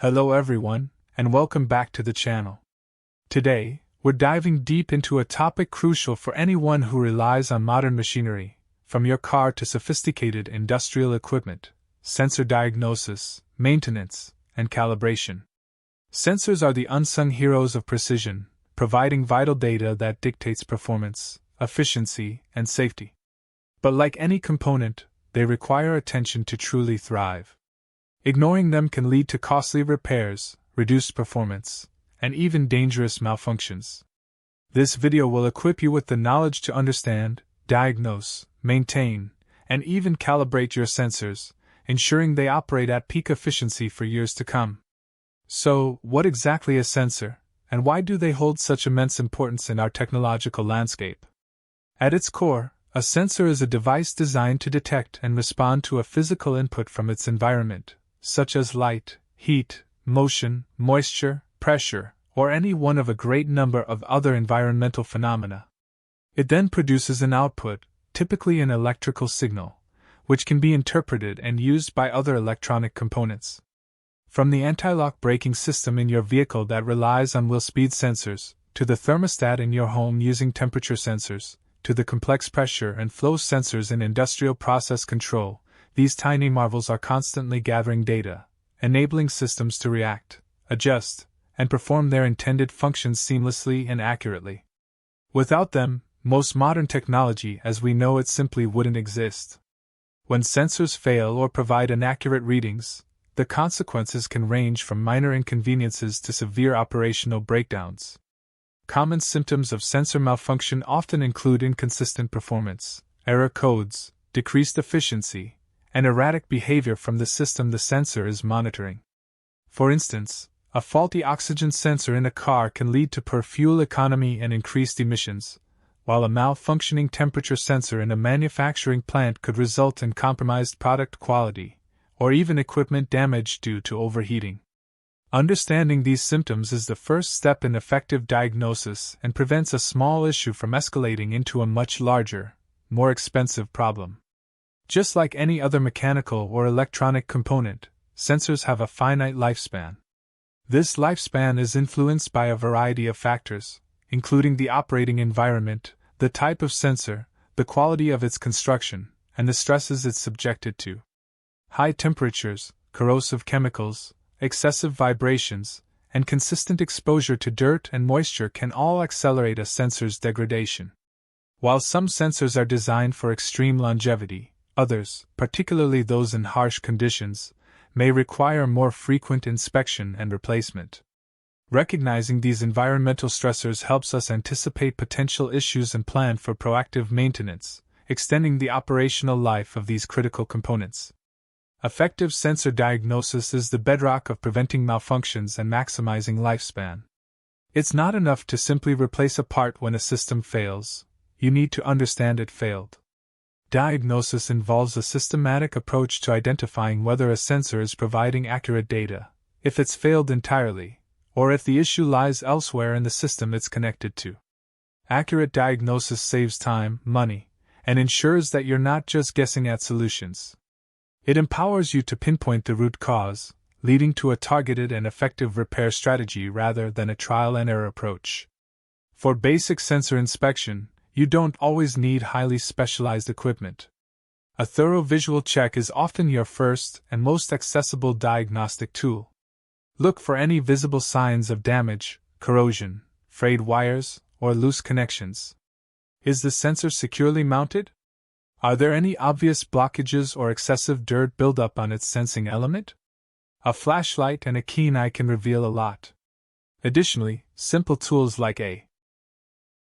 Hello everyone, and welcome back to the channel. Today, we're diving deep into a topic crucial for anyone who relies on modern machinery, from your car to sophisticated industrial equipment: sensor diagnosis, maintenance, and calibration. Sensors are the unsung heroes of precision, providing vital data that dictates performance, efficiency, and safety. But like any component, they require attention to truly thrive. Ignoring them can lead to costly repairs, reduced performance, and even dangerous malfunctions. This video will equip you with the knowledge to understand, diagnose, maintain, and even calibrate your sensors, ensuring they operate at peak efficiency for years to come. So, what exactly is a sensor, and why do they hold such immense importance in our technological landscape? At its core, a sensor is a device designed to detect and respond to a physical input from its environment, such as light, heat, motion, moisture, pressure, or any one of a great number of other environmental phenomena. It then produces an output, typically an electrical signal, which can be interpreted and used by other electronic components. From the anti-lock braking system in your vehicle that relies on wheel speed sensors, to the thermostat in your home using temperature sensors, to the complex pressure and flow sensors in industrial process control, these tiny marvels are constantly gathering data, enabling systems to react, adjust, and perform their intended functions seamlessly and accurately. Without them, most modern technology as we know it simply wouldn't exist. When sensors fail or provide inaccurate readings, the consequences can range from minor inconveniences to severe operational breakdowns. Common symptoms of sensor malfunction often include inconsistent performance, error codes, decreased efficiency, and erratic behavior from the system the sensor is monitoring. For instance, a faulty oxygen sensor in a car can lead to poor fuel economy and increased emissions, while a malfunctioning temperature sensor in a manufacturing plant could result in compromised product quality, or even equipment damage due to overheating. Understanding these symptoms is the first step in effective diagnosis and prevents a small issue from escalating into a much larger, more expensive problem. Just like any other mechanical or electronic component, sensors have a finite lifespan. This lifespan is influenced by a variety of factors, including the operating environment, the type of sensor, the quality of its construction, and the stresses it's subjected to. High temperatures, corrosive chemicals, excessive vibrations, and consistent exposure to dirt and moisture can all accelerate a sensor's degradation. While some sensors are designed for extreme longevity, others, particularly those in harsh conditions, may require more frequent inspection and replacement. Recognizing these environmental stressors helps us anticipate potential issues and plan for proactive maintenance, extending the operational life of these critical components. Effective sensor diagnosis is the bedrock of preventing malfunctions and maximizing lifespan. It's not enough to simply replace a part when a system fails. You need to understand it failed. Diagnosis involves a systematic approach to identifying whether a sensor is providing accurate data, if it's failed entirely, or if the issue lies elsewhere in the system it's connected to. Accurate diagnosis saves time, money, and ensures that you're not just guessing at solutions. It empowers you to pinpoint the root cause, leading to a targeted and effective repair strategy rather than a trial-and-error approach. For basic sensor inspection, you don't always need highly specialized equipment. A thorough visual check is often your first and most accessible diagnostic tool. Look for any visible signs of damage, corrosion, frayed wires, or loose connections. Is the sensor securely mounted? Are there any obvious blockages or excessive dirt buildup on its sensing element? A flashlight and a keen eye can reveal a lot. Additionally, simple tools like a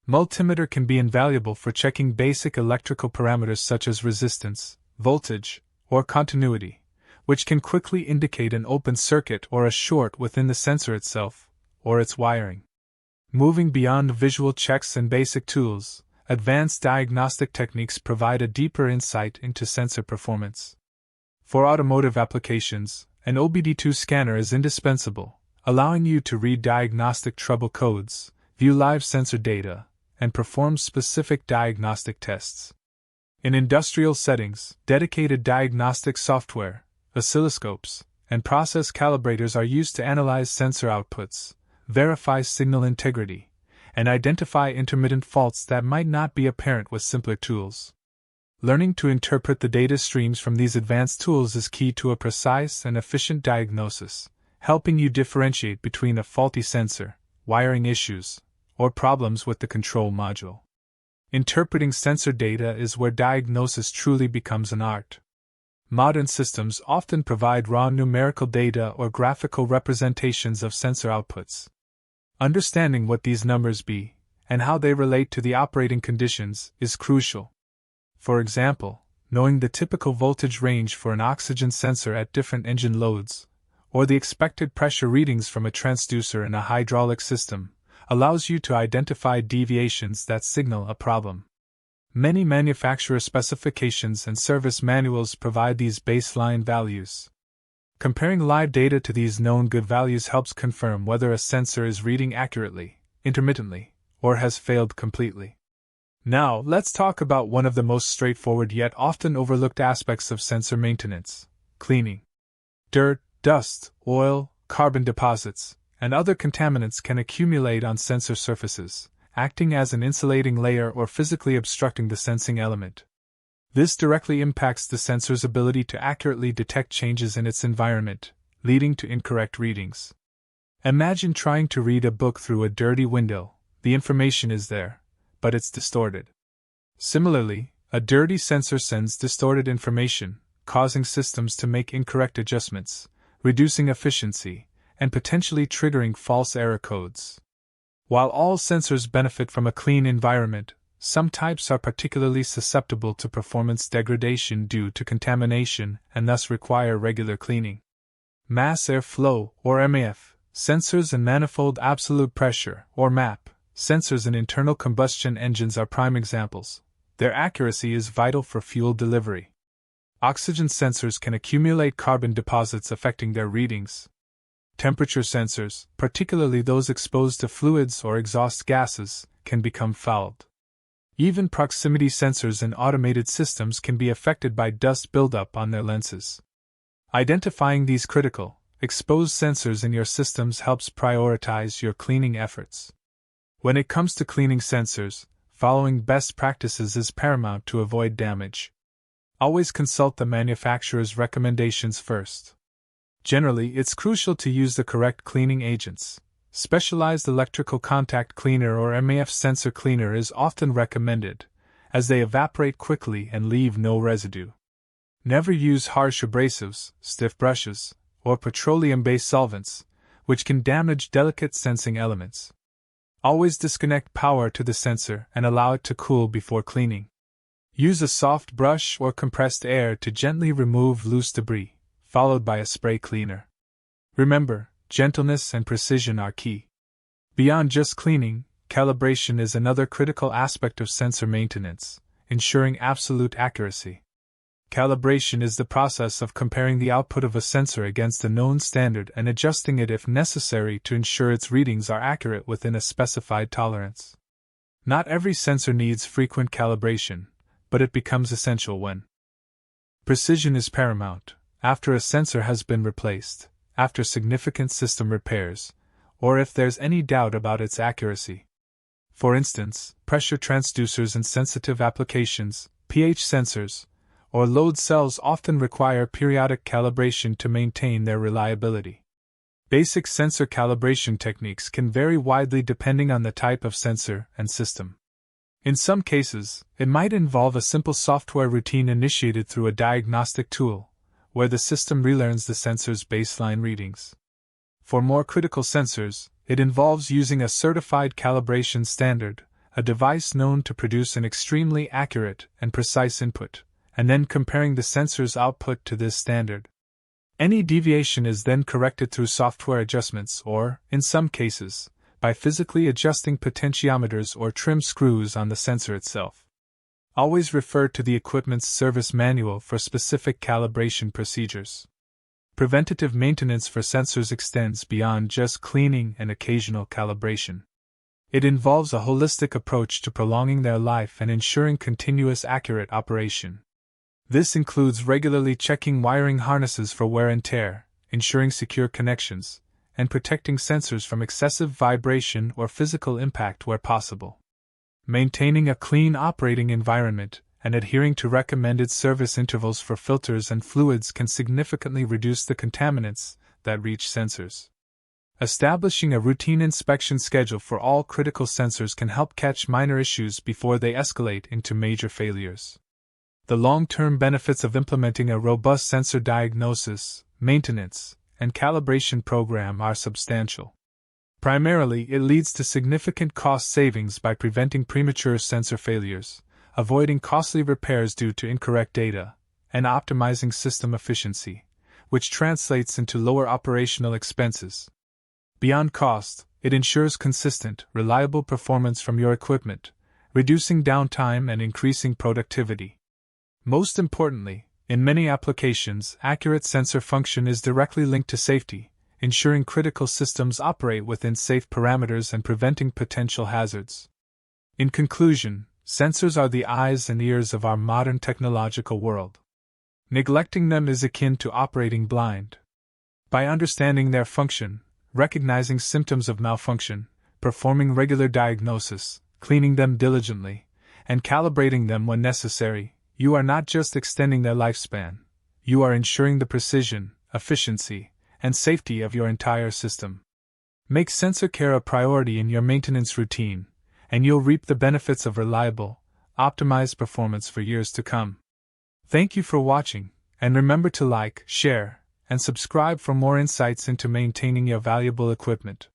multimeter can be invaluable for checking basic electrical parameters such as resistance, voltage, or continuity, which can quickly indicate an open circuit or a short within the sensor itself, or its wiring. Moving beyond visual checks and basic tools, advanced diagnostic techniques provide a deeper insight into sensor performance. For automotive applications, an OBD2 scanner is indispensable, allowing you to read diagnostic trouble codes, view live sensor data, and perform specific diagnostic tests. In industrial settings, dedicated diagnostic software, oscilloscopes, and process calibrators are used to analyze sensor outputs, verify signal integrity, and identify intermittent faults that might not be apparent with simpler tools. Learning to interpret the data streams from these advanced tools is key to a precise and efficient diagnosis, helping you differentiate between a faulty sensor, wiring issues, or problems with the control module. Interpreting sensor data is where diagnosis truly becomes an art. Modern systems often provide raw numerical data or graphical representations of sensor outputs. Understanding what these numbers be, and how they relate to the operating conditions, is crucial. For example, knowing the typical voltage range for an oxygen sensor at different engine loads, or the expected pressure readings from a transducer in a hydraulic system, allows you to identify deviations that signal a problem. Many manufacturer specifications and service manuals provide these baseline values. Comparing live data to these known good values helps confirm whether a sensor is reading accurately, intermittently, or has failed completely. Now, let's talk about one of the most straightforward yet often overlooked aspects of sensor maintenance: cleaning. Dirt, dust, oil, carbon deposits, and other contaminants can accumulate on sensor surfaces, acting as an insulating layer or physically obstructing the sensing element. This directly impacts the sensor's ability to accurately detect changes in its environment, leading to incorrect readings. Imagine trying to read a book through a dirty window. The information is there, but it's distorted. Similarly, a dirty sensor sends distorted information, causing systems to make incorrect adjustments, reducing efficiency, and potentially triggering false error codes. While all sensors benefit from a clean environment, some types are particularly susceptible to performance degradation due to contamination and thus require regular cleaning. Mass airflow, or MAF, sensors and manifold absolute pressure, or MAP, sensors in internal combustion engines are prime examples. Their accuracy is vital for fuel delivery. Oxygen sensors can accumulate carbon deposits affecting their readings. Temperature sensors, particularly those exposed to fluids or exhaust gases, can become fouled. Even proximity sensors in automated systems can be affected by dust buildup on their lenses. Identifying these critical, exposed sensors in your systems helps prioritize your cleaning efforts. When it comes to cleaning sensors, following best practices is paramount to avoid damage. Always consult the manufacturer's recommendations first. Generally, it's crucial to use the correct cleaning agents. Specialized electrical contact cleaner or MAF sensor cleaner is often recommended, as they evaporate quickly and leave no residue. Never use harsh abrasives, stiff brushes, or petroleum-based solvents, which can damage delicate sensing elements. Always disconnect power to the sensor and allow it to cool before cleaning. Use a soft brush or compressed air to gently remove loose debris, followed by a spray cleaner. Remember, gentleness and precision are key. Beyond just cleaning, calibration is another critical aspect of sensor maintenance, ensuring absolute accuracy. Calibration is the process of comparing the output of a sensor against a known standard and adjusting it if necessary to ensure its readings are accurate within a specified tolerance. Not every sensor needs frequent calibration, but it becomes essential when precision is paramount. After a sensor has been replaced, after significant system repairs, or if there's any doubt about its accuracy. For instance, pressure transducers in sensitive applications, pH sensors, or load cells often require periodic calibration to maintain their reliability. Basic sensor calibration techniques can vary widely depending on the type of sensor and system. In some cases, it might involve a simple software routine initiated through a diagnostic tool, where the system relearns the sensor's baseline readings. For more critical sensors, it involves using a certified calibration standard, a device known to produce an extremely accurate and precise input, and then comparing the sensor's output to this standard. Any deviation is then corrected through software adjustments or, in some cases, by physically adjusting potentiometers or trim screws on the sensor itself. Always refer to the equipment's service manual for specific calibration procedures. Preventative maintenance for sensors extends beyond just cleaning and occasional calibration. It involves a holistic approach to prolonging their life and ensuring continuous accurate operation. This includes regularly checking wiring harnesses for wear and tear, ensuring secure connections, and protecting sensors from excessive vibration or physical impact where possible. Maintaining a clean operating environment and adhering to recommended service intervals for filters and fluids can significantly reduce the contaminants that reach sensors. Establishing a routine inspection schedule for all critical sensors can help catch minor issues before they escalate into major failures. The long-term benefits of implementing a robust sensor diagnosis, maintenance, and calibration program are substantial. Primarily, it leads to significant cost savings by preventing premature sensor failures, avoiding costly repairs due to incorrect data, and optimizing system efficiency, which translates into lower operational expenses. Beyond cost, it ensures consistent, reliable performance from your equipment, reducing downtime and increasing productivity. Most importantly, in many applications, accurate sensor function is directly linked to safety, ensuring critical systems operate within safe parameters and preventing potential hazards. In conclusion, sensors are the eyes and ears of our modern technological world. Neglecting them is akin to operating blind. By understanding their function, recognizing symptoms of malfunction, performing regular diagnosis, cleaning them diligently, and calibrating them when necessary, you are not just extending their lifespan, you are ensuring the precision, efficiency, and safety of your entire system. Make sensor care a priority in your maintenance routine, and you'll reap the benefits of reliable, optimized performance for years to come. Thank you for watching, and remember to like, share, and subscribe for more insights into maintaining your valuable equipment.